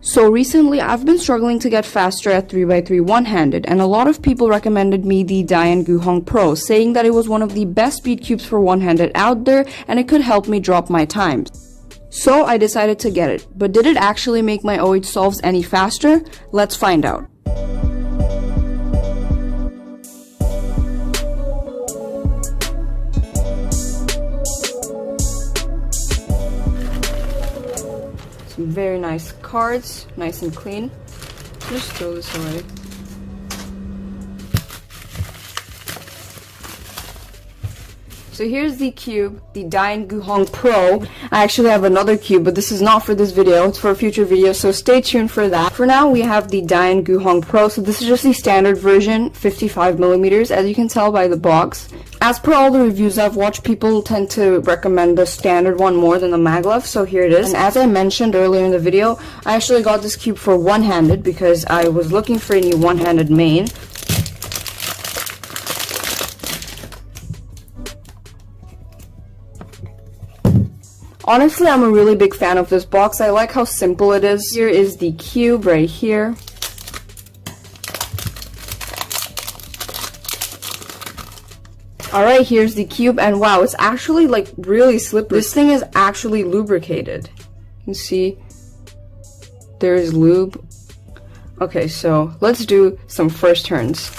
So recently I've been struggling to get faster at 3x3 one-handed, and a lot of people recommended me the DaYan GuHong Pro, saying that it was one of the best speed cubes for one-handed out there and it could help me drop my times. So I decided to get it, but did it actually make my OH solves any faster? Let's find out. Very nice cards, nice and clean. Just throw this away. So here's the cube, the DaYan GuHong Pro. I actually have another cube, but this is not for this video, it's for a future video, so stay tuned for that. For now, we have the DaYan GuHong Pro, so this is just the standard version, 55mm, as you can tell by the box. As per all the reviews I've watched, people tend to recommend the standard one more than the maglev, so here it is. And as I mentioned earlier in the video, I actually got this cube for one-handed because I was looking for a new one-handed main. Honestly, I'm a really big fan of this box. I like how simple it is. Here is the cube right here. Alright, here's the cube, and wow, it's actually like really slippery. This thing is actually lubricated. You can see there is lube. Okay, so let's do some first turns.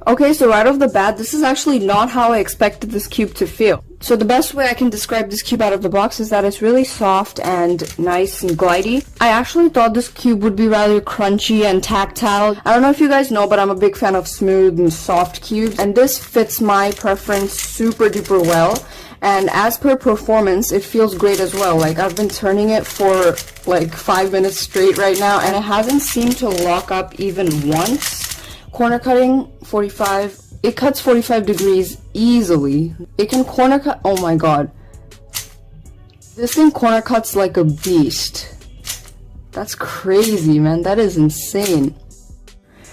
Okay, so right off the bat, this is actually not how I expected this cube to feel. So the best way I can describe this cube out of the box is that it's really soft and nice and glidey. I actually thought this cube would be rather crunchy and tactile. I don't know if you guys know, but I'm a big fan of smooth and soft cubes, and this fits my preference super duper well. And as per performance, it feels great as well. Like, I've been turning it for like 5 minutes straight right now, and it hasn't seemed to lock up even once. Corner cutting, 45. It cuts 45 degrees easily. It can corner cut. Oh my god. This thing corner cuts like a beast. That's crazy, man. That is insane.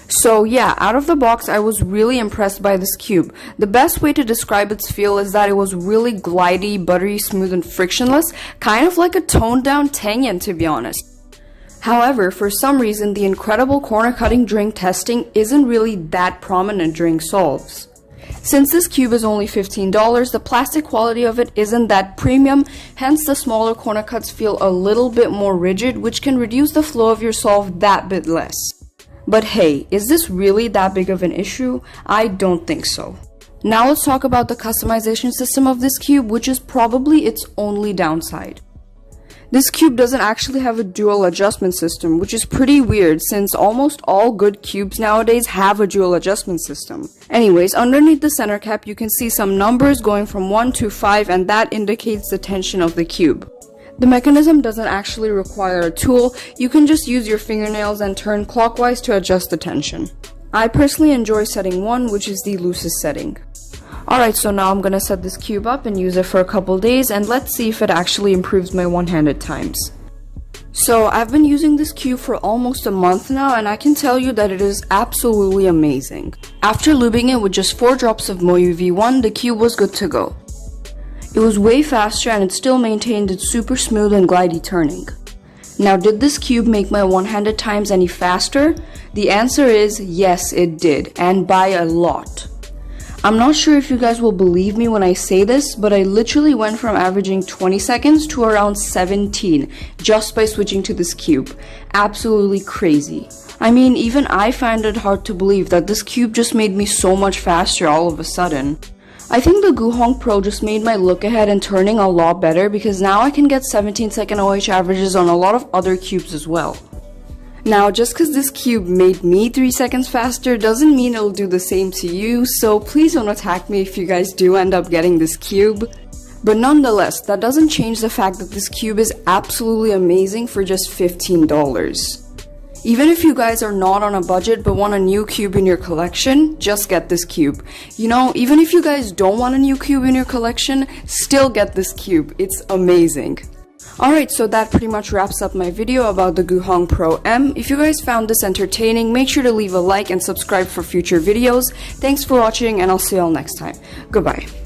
So yeah, out of the box, I was really impressed by this cube. The best way to describe its feel is that it was really glidey, buttery, smooth, and frictionless. Kind of like a toned down DaYan, to be honest. However, for some reason, the incredible corner cutting during testing isn't really that prominent during solves. Since this cube is only $15, the plastic quality of it isn't that premium, hence the smaller corner cuts feel a little bit more rigid, which can reduce the flow of your solve that bit less. But hey, is this really that big of an issue? I don't think so. Now let's talk about the customization system of this cube, which is probably its only downside. This cube doesn't actually have a dual adjustment system, which is pretty weird since almost all good cubes nowadays have a dual adjustment system. Anyways, underneath the center cap you can see some numbers going from 1 to 5, and that indicates the tension of the cube. The mechanism doesn't actually require a tool, you can just use your fingernails and turn clockwise to adjust the tension. I personally enjoy setting 1, which is the loosest setting. Alright, so now I'm gonna set this cube up and use it for a couple days, and let's see if it actually improves my one-handed times. So I've been using this cube for almost a month now, and I can tell you that it is absolutely amazing. After lubing it with just 4 drops of Moyu V1, the cube was good to go. It was way faster and it still maintained its super smooth and glidey turning. Now, did this cube make my one-handed times any faster? The answer is yes, it did, and by a lot. I'm not sure if you guys will believe me when I say this, but I literally went from averaging 20 seconds to around 17 just by switching to this cube. Absolutely crazy. I mean, even I find it hard to believe that this cube just made me so much faster all of a sudden. I think the GuHong Pro just made my look ahead and turning a lot better, because now I can get 17-second OH averages on a lot of other cubes as well. Now, just because this cube made me 3 seconds faster doesn't mean it'll do the same to you, so please don't attack me if you guys do end up getting this cube. But nonetheless, that doesn't change the fact that this cube is absolutely amazing for just $15. Even if you guys are not on a budget but want a new cube in your collection, just get this cube. You know, even if you guys don't want a new cube in your collection, still get this cube. It's amazing. Alright, so that pretty much wraps up my video about the GuHong Pro M. If you guys found this entertaining, make sure to leave a like and subscribe for future videos. Thanks for watching, and I'll see you all next time. Goodbye.